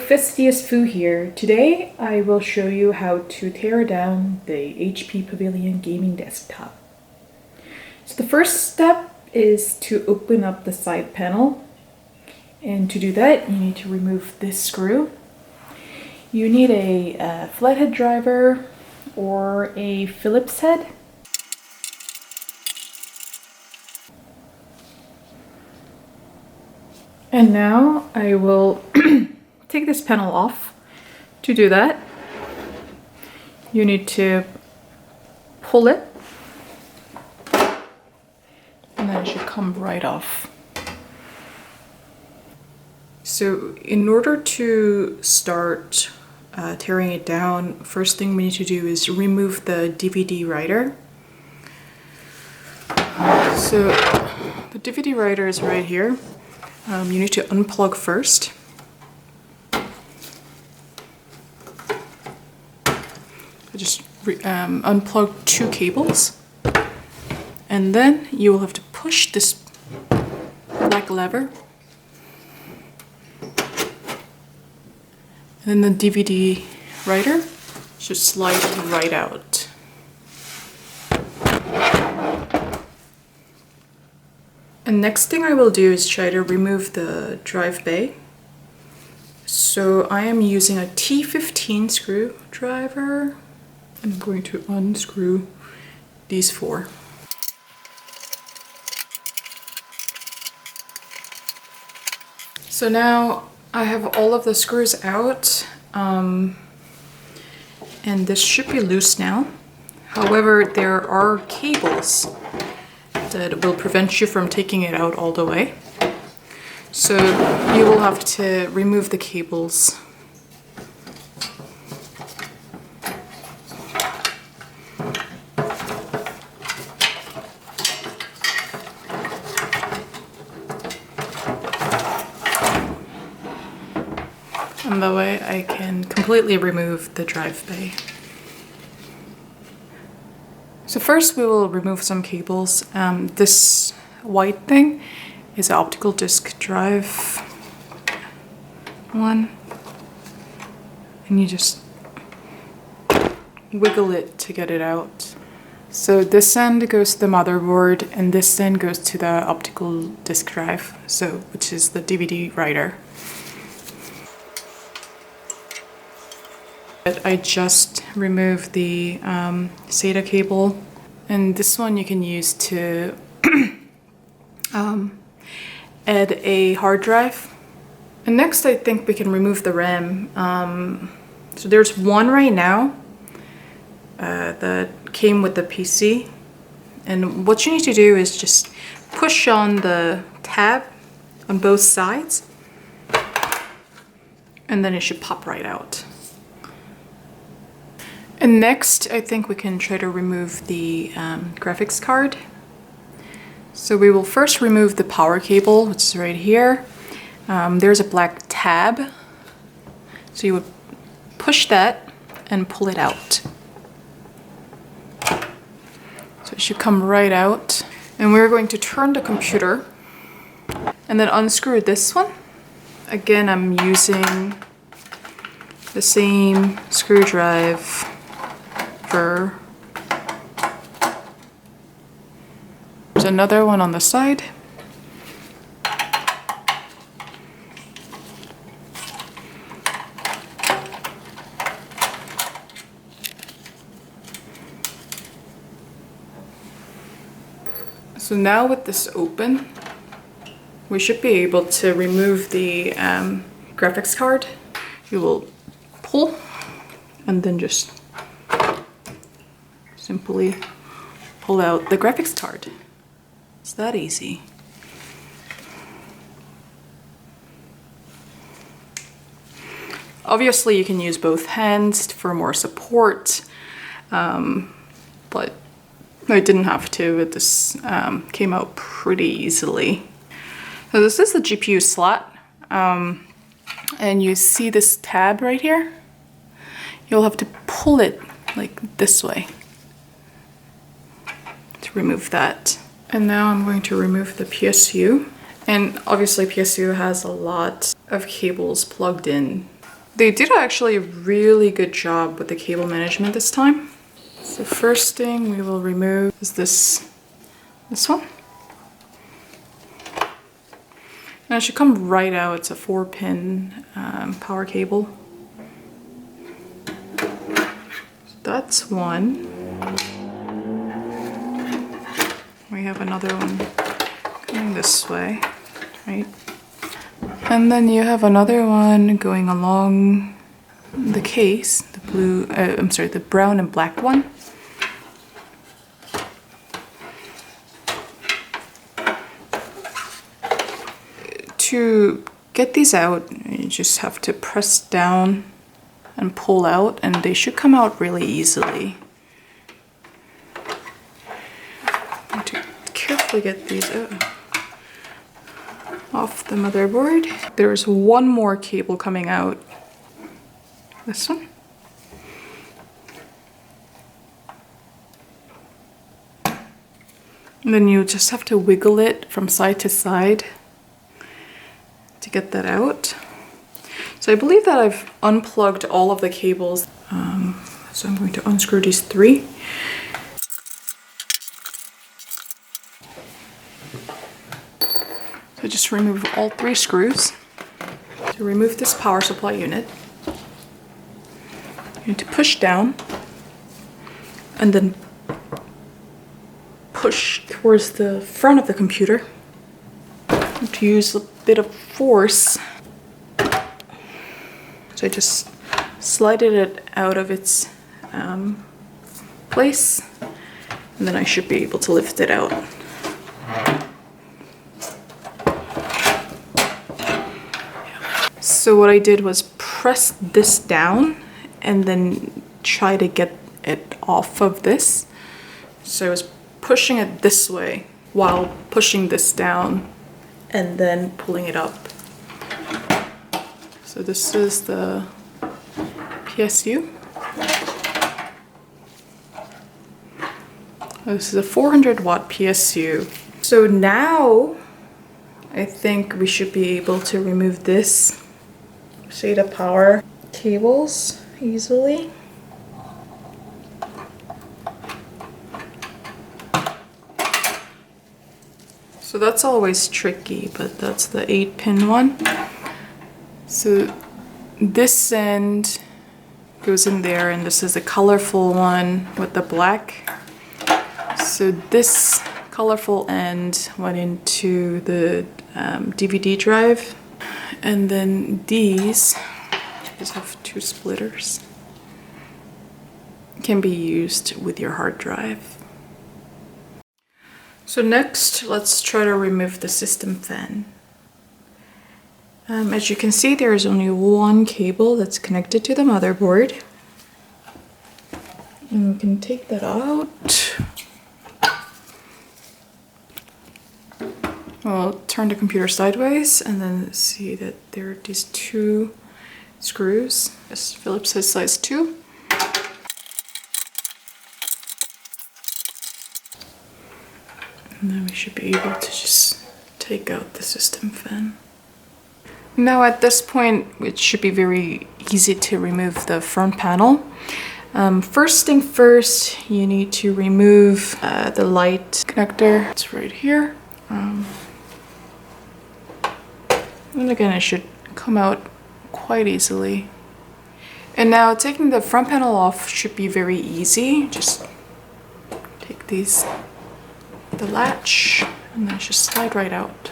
Fistiest Foo here. Today I will show you how to tear down the HP Pavilion gaming desktop. So the first step is to open up the side panel, and to do that you need to remove this screw. You need a flathead driver or a Phillips head. And now I will take this panel off. To do that, you need to pull it, and then it should come right off. So in order to start tearing it down, first thing we need to do is remove the DVD writer. So the DVD writer is right here. You need to unplug first. Just unplug two cables, and then you will have to push this black lever, and then the DVD writer should slide right out. And next thing I will do is try to remove the drive bay. So I am using a T15 screwdriver. I'm going to unscrew these four. So now I have all of the screws out, and this should be loose now. However, there are cables that will prevent you from taking it out all the way. So you will have to remove the cables. And that way I can completely remove the drive bay. So first we will remove some cables. This white thing is an optical disc drive one, and you just wiggle it to get it out. So this end goes to the motherboard, and this end goes to the optical disc drive, so which is the DVD writer. I just removed the SATA cable, and this one you can use to add a hard drive. And next I think we can remove the RAM. So there's one right now that came with the PC, and what you need to do is just push on the tab on both sides, and then it should pop right out. And next, I think we can try to remove the graphics card. So we will first remove the power cable, which is right here. There's a black tab. So you would push that and pull it out. So it should come right out. And we're going to turn the computer and then unscrew this one. Again, I'm using the same screwdriver. There's another one on the side. So now with this open, we should be able to remove the graphics card. You will pull and then just simply pull out the graphics card. It's that easy. Obviously you can use both hands for more support, but I didn't have to. This came out pretty easily. So this is the GPU slot, and you see this tab right here? You'll have to pull it like this way to remove that. And now I'm going to remove the PSU. And obviously PSU has a lot of cables plugged in. They did actually a really good job with the cable management this time. So first thing we will remove is this one. And it should come right out. It's a 4-pin power cable. So that's one. We have another one coming this way, right? And then you have another one going along the case, the brown and black one. To get these out, you just have to press down and pull out, and they should come out really easily. I need to carefully get these off the motherboard. There's one more cable coming out. This one. And then you just have to wiggle it from side to side to get that out. So I believe that I've unplugged all of the cables. So I'm going to unscrew these 3. So just remove all 3 screws. To remove this power supply unit, you need to push down and then push towards the front of the computer. You have to use a bit of force. So I just slided it out of its place, and then I should be able to lift it out. So what I did was press this down and then try to get it off of this. So I was pushing it this way while pushing this down and then pulling it up. So this is the PSU. This is a 400 watt PSU. So now I think we should be able to remove this SATA power cables easily. So that's always tricky, but that's the 8-pin one. So this end goes in there, and this is a colorful one with the black. So this colorful end went into the DVD drive, and then these just have 2 splitters. Can be used with your hard drive. So next, let's try to remove the system fan. As you can see, there is only one cable that's connected to the motherboard. And we can take that out. I'll turn the computer sideways and then see that there are these 2 screws. This Phillips has size 2. And then we should be able to just take out the system fan. Now at this point, it should be very easy to remove the front panel. First thing first, you need to remove the light connector. It's right here. And again, it should come out quite easily. And now taking the front panel off should be very easy. Just take the latch, and then just slide right out.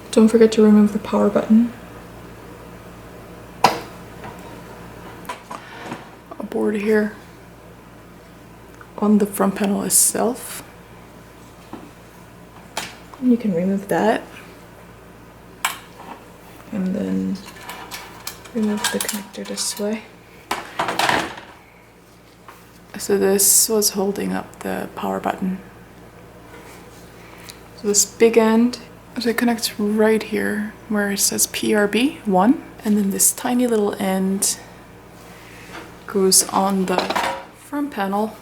Don't forget to remove the power button. A board here on the front panel itself. And you can remove that. And then remove the connector this way. So this was holding up the power button. So this big end, so it connects right here where it says PRB 1, and then this tiny little end goes on the front panel.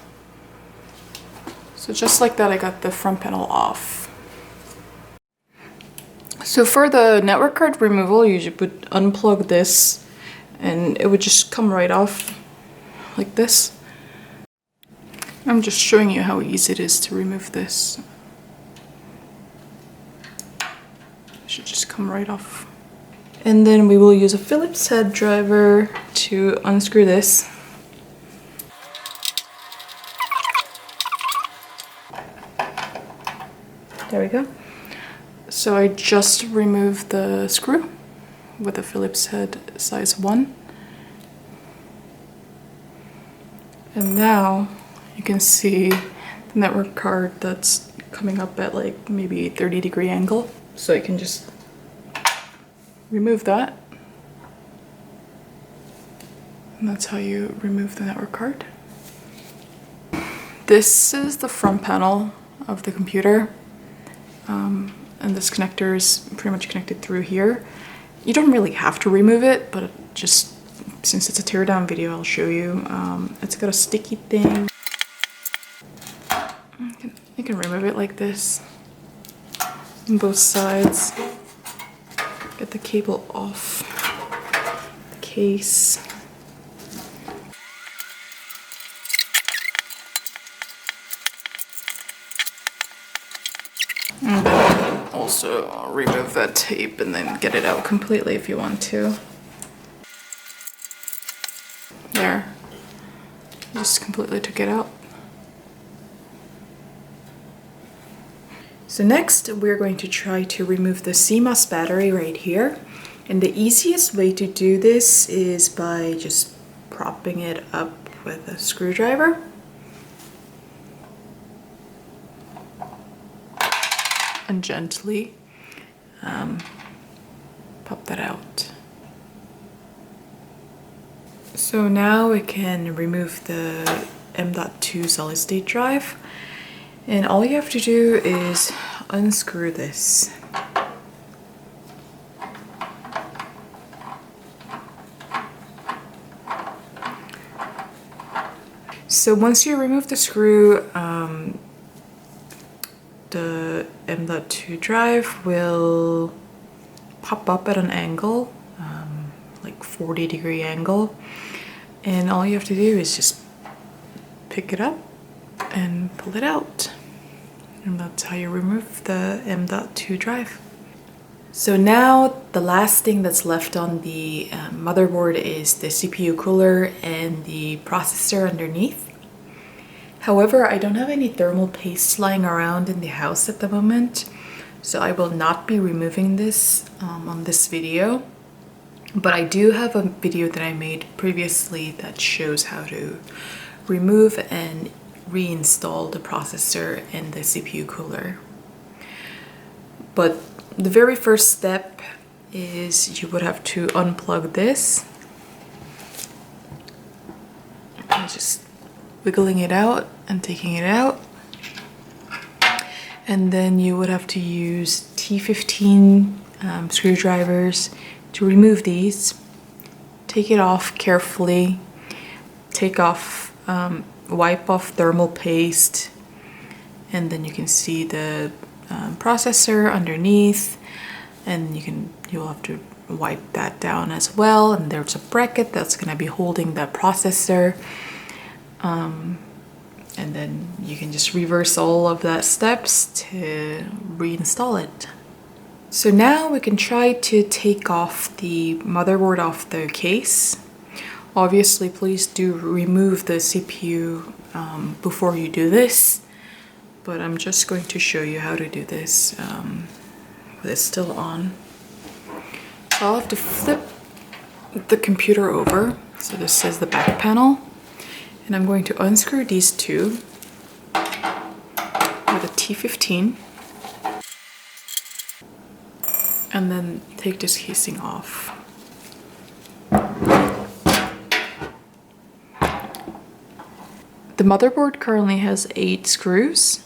So just like that, I got the front panel off. So for the network card removal, you would unplug this and it would just come right off like this. I'm just showing you how easy it is to remove this. It should just come right off. And then we will use a Phillips head driver to unscrew this. There we go. So I just removed the screw with a Phillips head size 1. And now you can see the network card that's coming up at like maybe 30-degree angle. So you can just remove that. And that's how you remove the network card. This is the front panel of the computer. And this connector is pretty much connected through here. You don't really have to remove it, but just since it's a teardown video, I'll show you. It's got a sticky thing. You can remove it like this on both sides. Get the cable off the case. And then also remove that tape and then get it out completely if you want to. There. Just completely took it out. So next we're going to try to remove the CMOS battery right here. And the easiest way to do this is by just propping it up with a screwdriver. And gently pop that out. So now we can remove the M.2 solid state drive, and all you have to do is unscrew this. So once you remove the screw, the M.2 drive will pop up at an angle, like 40-degree angle, and all you have to do is just pick it up and pull it out, and that's how you remove the M.2 drive. So now the last thing that's left on the motherboard is the CPU cooler and the processor underneath. However, I don't have any thermal paste lying around in the house at the moment, so I will not be removing this on this video. But I do have a video that I made previously that shows how to remove and reinstall the processor and the CPU cooler. But the very first step is you would have to unplug this. I'm just wiggling it out and taking it out. And then you would have to use T15 screwdrivers to remove these. Take it off carefully. Take off, wipe off thermal paste, and then you can see the processor underneath, and you'll have to wipe that down as well. And there's a bracket that's going to be holding the processor. And then you can just reverse all of that steps to reinstall it. So now we can try to take off the motherboard off the case. Obviously, please do remove the CPU before you do this, but I'm just going to show you how to do this with it still on. So I'll have to flip the computer over. So this is the back panel. And I'm going to unscrew these two with a T15 and then take this casing off. The motherboard currently has 8 screws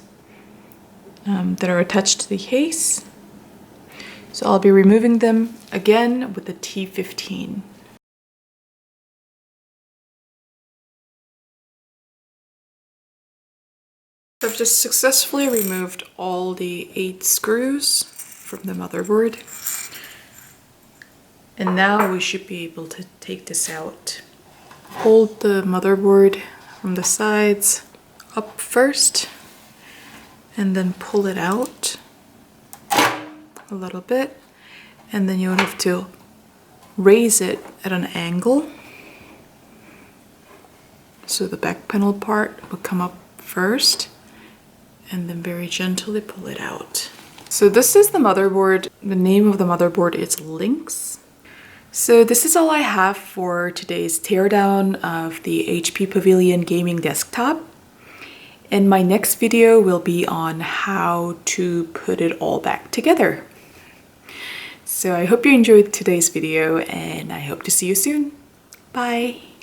that are attached to the case. So I'll be removing them again with the T15. I've just successfully removed all the 8 screws from the motherboard. And now we should be able to take this out. Hold the motherboard from the sides up first and then pull it out a little bit, and then you'll have to raise it at an angle so the back panel part will come up first, and then very gently pull it out. So this is the motherboard. The name of the motherboard is Lynx. So this is all I have for today's teardown of the HP Pavilion gaming desktop. And my next video will be on how to put it all back together. So I hope you enjoyed today's video, and I hope to see you soon. Bye!